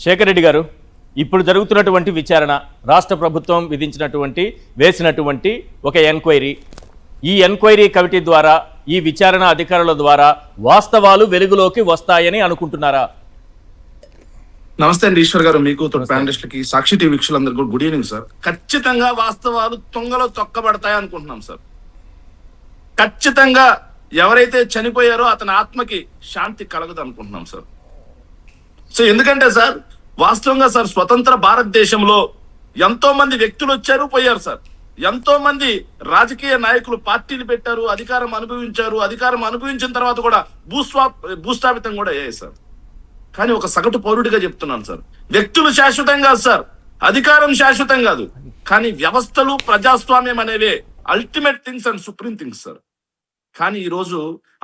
శేఖర్ రెడ్డి గారు, ఇప్పుడు జరుగుతున్నటువంటి విచారణ రాష్ట్ర ప్రభుత్వం వేసినటువంటి ఒక ఎంక్వైరీ, ఈ ఎంక్వైరీ కమిటీ ద్వారా ఈ విచారణ అధికారుల ద్వారా వాస్తవాలు వెలుగులోకి వస్తాయని అనుకుంటున్నారా? నమస్తే అండి ఈశ్వర్ గారు, మీకు ప్యానలిస్టులకి సాక్షి టీవీ వీక్షకులందరికీ గుడ్ ఈవినింగ్ సార్. ఖచ్చితంగా వాస్తవాలు తొంగలో తొక్కబడతాయి అనుకుంటున్నాం సార్. ఖచ్చితంగా ఎవరైతే చనిపోయారో అతని ఆత్మకి శాంతి కలగదు అనుకుంటున్నాం సార్. సో ఎందుకంటే సార్, వాస్తవంగా సార్, స్వతంత్ర భారతదేశంలో ఎంతో మంది వ్యక్తులు వచ్చారు పోయారు సార్. ఎంతో మంది రాజకీయ నాయకులు పార్టీలు పెట్టారు, అధికారం అనుభవించారు. అధికారం అనుభవించిన తర్వాత కూడా భూస్థాపితం కూడా అయ్యాయి సార్. కానీ ఒక సగటు పౌరుడిగా చెప్తున్నాను సార్, వ్యక్తులు శాశ్వతం కాదు సార్, అధికారం శాశ్వతం కాదు, కానీ వ్యవస్థలు ప్రజాస్వామ్యం అనేవే ultimate things and supreme things sir. కానీ ఈరోజు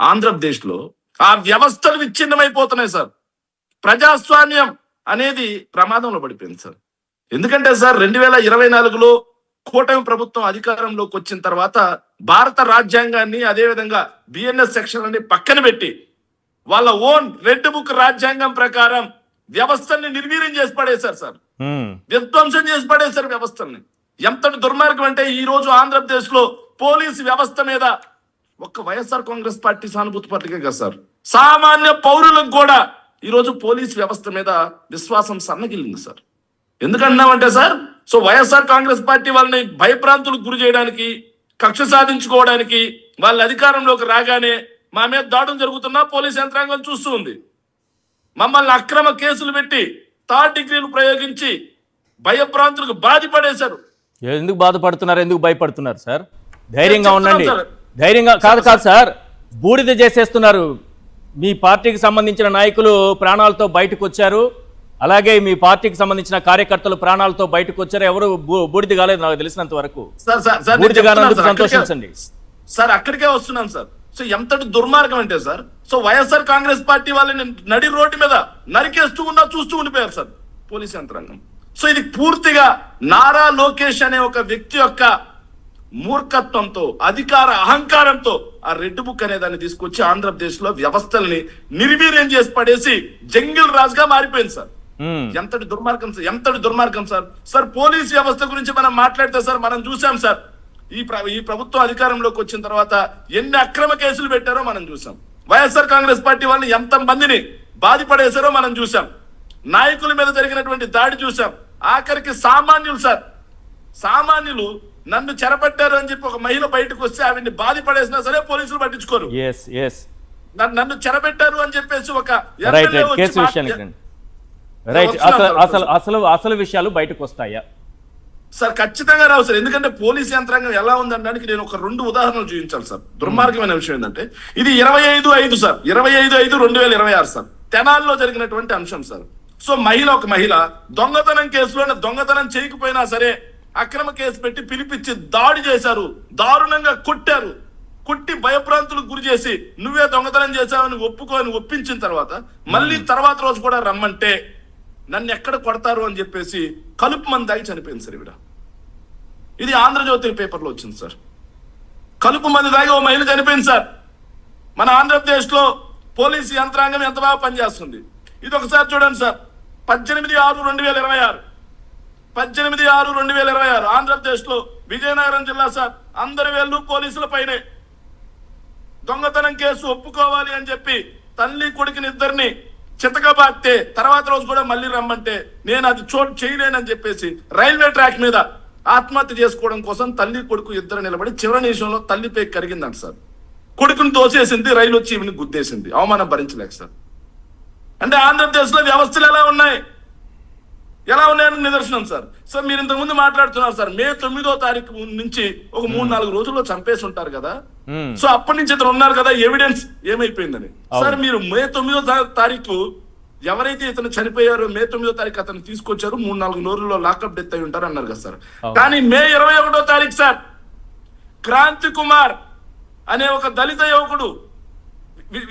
ఆంధ్రప్రదేశ్ లో ఆ వ్యవస్థలు విచ్ఛిన్నమైపోతున్నాయి సార్. ప్రజాస్వామ్యం అనేది ప్రమాదంలో పడిపోయింది సార్. ఎందుకంటే సార్, 2024లో కూటమి ప్రభుత్వం అధికారంలోకి వచ్చిన తర్వాత భారత రాజ్యాంగాన్ని, అదేవిధంగా బిఎన్ఎస్ సెక్షన్లని పక్కన పెట్టి వాళ్ళ ఓన్ రెడ్ బుక్ రాజ్యాంగం ప్రకారం వ్యవస్థల్ని నిర్వీర్యం చేసి పడేశారు సార్. విధ్వంసం చేసి పడేశారు వ్యవస్థల్ని. ఎంతటి దుర్మార్గం అంటే, ఈ రోజు ఆంధ్రప్రదేశ్ లో పోలీసు వ్యవస్థ మీద ఒక్క వైఎస్ఆర్ కాంగ్రెస్ పార్టీ సానుభూతి పట్టికే కదా సార్, సామాన్య పౌరులకు కూడా ఈరోజు పోలీస్ వ్యవస్థ మీద విశ్వాసం సన్నగిల్లింది సార్. ఎందుకన్నామంటే సార్, సో వైఎస్ఆర్ కాంగ్రెస్ పార్టీ వాళ్ళని భయభ్రాంతులకు గురి చేయడానికి, కక్ష సాధించుకోవడానికి, వాళ్ళ అధికారంలోకి రాగానే మా మీద దాడులు జరుగుతున్నా పోలీస్ యంత్రాంగం చూస్తూ ఉంది. మమ్మల్ని అక్రమ కేసులు పెట్టి 3rd డిగ్రీలు ప్రయోగించి భయభ్రాంతులకు బాధపడేశారు. ఎందుకు బాధపడుతున్నారు, ఎందుకు భయపడుతున్నారు సార్? ధైర్యంగా ఉండండి. ధైర్యంగా కాదు సార్, బూడిద చేసేస్తున్నారు. మీ పార్టీకి సంబంధించిన నాయకులు ప్రాణాలతో బయటకు వచ్చారు, అలాగే మీ పార్టీకి సంబంధించిన కార్యకర్తలు ప్రాణాలతో బయటకు వచ్చారు. ఎవరు బూడిద కాలేదు నాకు తెలిసినంత వరకు. సంతోషించండి సార్. అక్కడికే వస్తున్నాను సార్. సో ఎంతటి దుర్మార్గం అంటే సార్, సో వైఎస్ఆర్ కాంగ్రెస్ పార్టీ వాళ్ళని నడి రోడ్డు మీద నరికేస్తూ ఉన్నా చూస్తూ ఉండిపోయారు సార్ పోలీస్ యంత్రాంగం. సో ఇది పూర్తిగా నారా లోకేష్ అనే ఒక వ్యక్తి యొక్క మూర్ఖత్వంతో, అధికార అహంకారంతో ఆ రెడ్ బుక్ అనే దాన్ని తీసుకొచ్చి ఆంధ్రప్రదేశ్ లో వ్యవస్థల్ని నిర్వీర్యం చేసి పడేసి జంగిల్ రాజుగా మారిపోయింది సార్. ఎంతటి దుర్మార్గం సార్, ఎంతటి దుర్మార్గం సార్. సార్ పోలీస్ వ్యవస్థ గురించి మనం మాట్లాడితే సార్, మనం చూసాం సార్, ఈ ప్రభుత్వం అధికారంలోకి వచ్చిన తర్వాత ఎన్ని అక్రమ కేసులు పెట్టారో మనం చూసాం. వైఎస్ఆర్ కాంగ్రెస్ పార్టీ వాళ్ళని ఎంత మందిని బాధపడేశారో మనం చూసాం. నాయకుల మీద జరిగినటువంటి దాడి చూసాం. ఆఖరికి సామాన్యులు సార్, సామాన్యులు నన్ను చెరపట్టారు అని చెప్పి ఒక మహిళ బయటకు వస్తే ఆవిడ్ని బాధపడేసినా సరే పోలీసులు పట్టించుకోరు. నన్ను చెరబెట్టారు అని చెప్పేసి ఒక అసలు విషయాలు బయటకు వస్తాయా సార్? ఖచ్చితంగా రావు సార్. ఎందుకంటే పోలీస్ యంత్రాంగం ఎలా ఉందనడానికి నేను ఒక 2 ఉదాహరణలు చూపించాలి సార్. దుర్మార్గమైన విషయం ఏంటంటే, ఇది 25/5 సార్, 25/5/2026 సార్, తెనాలిలో జరిగినటువంటి అంశం సార్. సో ఒక మహిళ దొంగతనం కేసులో దొంగతనం చేయకపోయినా సరే అక్రమ కేసు పెట్టి పిలిపించి దాడి చేశారు, దారుణంగా కొట్టారు. కొట్టి భయభ్రాంతులకు గురి చేసి నువ్వే దొంగతనం చేశావని ఒప్పించిన తర్వాత మళ్ళీ తర్వాత రోజు కూడా రమ్మంటే నన్ను ఎక్కడ కొడతారు అని చెప్పేసి కలుపు మంది దాగి చనిపోయింది సార్ ఈవిడ. ఇది ఆంధ్రజ్యోతి పేపర్లో వచ్చింది సార్. కలుపు మంది దాగి ఓ మహిళ చనిపోయింది సార్. మన ఆంధ్రప్రదేశ్ లో పోలీసు యంత్రాంగం ఎంత బాగా పనిచేస్తుంది. ఇది ఒకసారి చూడండి సార్. 18/6/2026 18/6/2026 ఆంధ్రప్రదేశ్ లో విజయనగరం జిల్లా సార్, అందరి వేళ్ళు పోలీసుల పైనే. దొంగతనం కేసు ఒప్పుకోవాలి అని చెప్పి తల్లి కొడుకుని ఇద్దరిని చితకబాస్తే తర్వాత రోజు కూడా మళ్ళీ రమ్మంటే నేను అది చేయలేనని చెప్పేసి రైల్వే ట్రాక్ మీద ఆత్మహత్య చేసుకోవడం కోసం తల్లి కొడుకు ఇద్దరు నిలబడి చివరి నిమిషంలో తల్లి పేరు కరిగిందంట సార్. కొడుకుని తోసేసింది, రైలు వచ్చి ఈవిని గుద్దేసింది. అవమానం భరించలేక సార్. అంటే ఆంధ్రప్రదేశ్ లో వ్యవస్థలు ఎలా ఉన్నాయని నిదర్శనం సార్. సో మీరు ఇంతకుముందు మాట్లాడుతున్నారు సార్, మే 9వ తారీఖు నుంచి ఒక 3-4 రోజుల్లో చంపేసి ఉంటారు కదా. సో అప్పటి నుంచి ఇతను ఉన్నారు కదా, ఎవిడెన్స్ ఏమైపోయిందని. సార్ మీరు మే 9వ తారీఖు ఎవరైతే ఇతను చనిపోయారో, మే 9వ తారీఖు అతను తీసుకొచ్చారు, 3-4 రోజుల్లో లాకప్ డెత్ అయి ఉంటారు అన్నారు కదా సార్. కానీ మే 21వ తారీఖు సార్, క్రాంతి కుమార్ అనే ఒక దళిత యువకుడు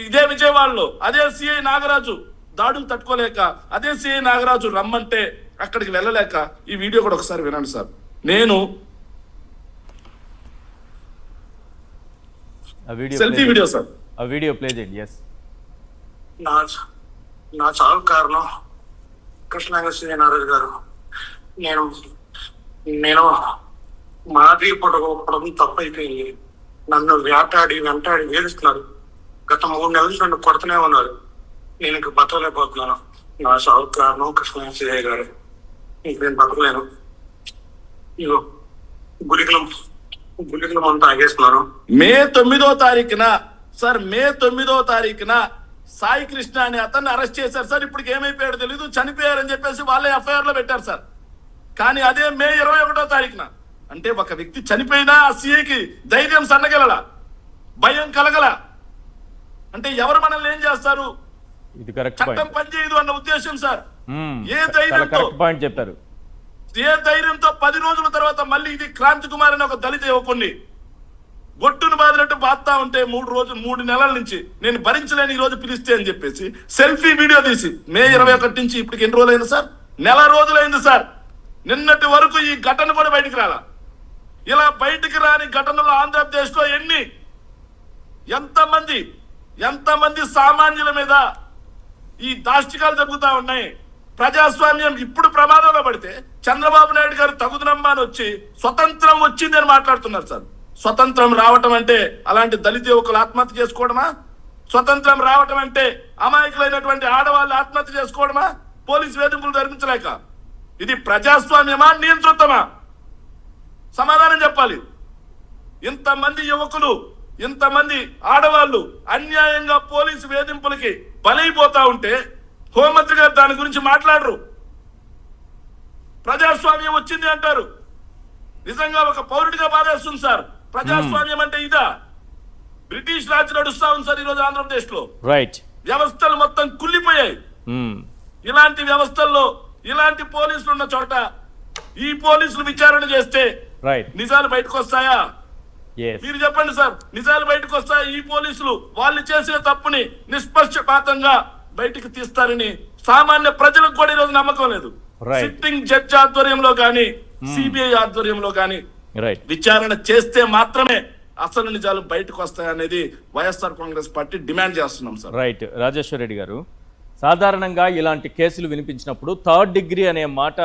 ఇదే విజయవాడలో, అదే సిఐ నాగరాజు దాడులు తట్టుకోలేక అదే సిఐ నాగరాజు రమ్మంటే అక్కడికి వెళ్ళలేక, ఈ వీడియో కూడా ఒకసారి వినండి సార్. నేను సెల్ఫీ వీడియో సార్, ఆ వీడియో ప్లే చేయండి. నా చావు కారణం కృష్ణారాజు గారు, నేను నేను మాది పొడవడం తప్పైపోయింది. నన్ను వెంటాడి వేధిస్తున్నారు. గత 3 నెలల నుంచి నన్ను కొడుతూనే ఉన్నారు. నేను ఇంక బతకలేకపోతున్నాను. నా సాగు కారణం కృష్ణారాజు గారు. ఇంక నేను బతకలేను. ఇగో గుళికలు అంతా ఆగేస్తున్నాను. మే 9వ తారీఖున సార్, మే 9వ తారీఖున సాయి కృష్ణ అనే అతన్ని అరెస్ట్ చేశారు సార్. ఇప్పటికి ఏమైపోయాడో తెలీదు, చనిపోయారని చెప్పేసి వాళ్ళే ఎఫ్ఐఆర్ లో పెట్టారు సార్. కానీ అదే మే 21వ తారీఖున, అంటే ఒక వ్యక్తి చనిపోయినా ఆ సీఐకి ధైర్యం సన్నగలలా, భయం కలగల. అంటే ఎవరు మనల్ని ఏం చేస్తారు, ఇది కరెక్ట్ చట్టం పనిచేయదు అన్న ఉద్దేశం సార్. ఏ చాలా ధైర్యంతో కరెక్ట్ పాయింట్ చెప్పారు. 10 రోజుల తర్వాత మళ్ళీ ఇది క్రాంతి కుమార్ అని ఒక దళిత యువకుణ్ణి గొట్టును బాదినట్టు బాధతా ఉంటే 3 నెలల నుంచి నేను భరించలేని ఈ రోజు పిలిస్తే అని చెప్పేసి సెల్ఫీ వీడియో తీసి మే 21 నుంచి ఇప్పటికి ఎన్ని రోజులైంది సార్? నెల రోజులైంది సార్. నిన్నటి వరకు ఈ ఘటన కూడా బయటికి రాలా. ఇలా బయటికి రాని ఘటనలు ఆంధ్రప్రదేశ్ లో ఎంతమంది సామాన్యుల మీద ఈ దాష్టికాలు జరుగుతా ఉన్నాయి. ప్రజాస్వామ్యం ఇప్పుడు ప్రమాదంలో పడితే చంద్రబాబు నాయుడు గారు తగుదనమ్మా అని వచ్చి స్వతంత్రం వచ్చిందని మాట్లాడుతున్నారు సార్. స్వతంత్రం రావటం అంటే అలాంటి దళిత యువకులు ఆత్మహత్య చేసుకోవడమా? స్వతంత్రం రావటం అంటే అమాయకులైనటువంటి ఆడవాళ్ళు ఆత్మహత్య చేసుకోవడమా? పోలీసు వేధింపులు ధర్మించలేక? ఇది ప్రజాస్వామ్యమా, నియంతృత్వమా? సమాధానం చెప్పాలి. ఇంతమంది యువకులు, ఇంతమంది ఆడవాళ్ళు అన్యాయంగా పోలీసు వేధింపులకి బలైపోతా ఉంటే హోంమంత్రి గారు దాని గురించి మాట్లాడరు. ప్రజాస్వామ్యం వచ్చింది అంటారు. నిజంగా ఒక పౌరుడిగా బాధేస్తుంది సార్. ప్రజాస్వామ్యం అంటే ఇదా? బ్రిటిష్ రాజ్ నడుస్తా ఉంది సార్ ఈరోజు ఆంధ్రప్రదేశ్ లో. రైట్. వ్యవస్థలు మొత్తం కుళ్ళిపోయాయి. ఇలాంటి వ్యవస్థల్లో ఇలాంటి పోలీసులు ఉన్న చోట ఈ పోలీసులు విచారణ చేస్తే నిజాలు బయటకు వస్తాయా? మీరు చెప్పండి సార్, నిజాలు బయటకు వస్తాయి? ఈ పోలీసులు వాళ్ళు చేసిన తప్పుని నిష్పక్షపాతంగా బయటికి తీస్తారని సామాన్య ప్రజలకు కూడా ఈరోజు నమ్మకం లేదు. సిట్టింగ్ జడ్జి ఆధ్వర్యంలో కానీ సిబిఐ ఆధ్వర్యంలో కానీ విచారణ చేస్తే మాత్రమే అసలు నిజాలు బయటకు వస్తాయనేది వైఎస్ఆర్ కాంగ్రెస్ పార్టీ డిమాండ్ చేస్తున్నాం సార్. రైట్. రాజేశ్వర రెడ్డి గారు, సాధారణంగా ఇలాంటి కేసులు వినిపించినప్పుడు 3rd డిగ్రీ అనే మాట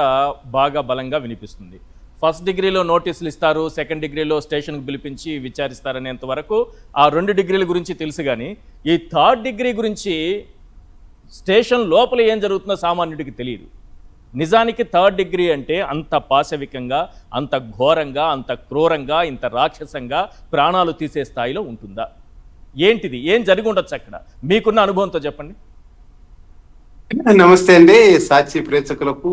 బాగా బలంగా వినిపిస్తుంది. 1st డిగ్రీలో నోటీసులు ఇస్తారు, 2nd డిగ్రీలో స్టేషన్కు పిలిపించి విచారిస్తారనేంత వరకు ఆ 2 డిగ్రీల గురించి తెలుసు. కానీ ఈ 3rd డిగ్రీ గురించి స్టేషన్ లోపల ఏం జరుగుతుందో సామాన్యుడికి తెలియదు. నిజానికి 3rd డిగ్రీ అంటే అంత పాశవికంగా, అంత ఘోరంగా, అంత క్రూరంగా, ఇంత రాక్షసంగా ప్రాణాలు తీసే స్థాయిలో ఉంటుందా? ఏంటిది? ఏం జరిగి ఉండొచ్చు అక్కడ? మీకున్న అనుభవంతో చెప్పండి. నమస్తే అండి. సాక్షి ప్రేక్షకులకు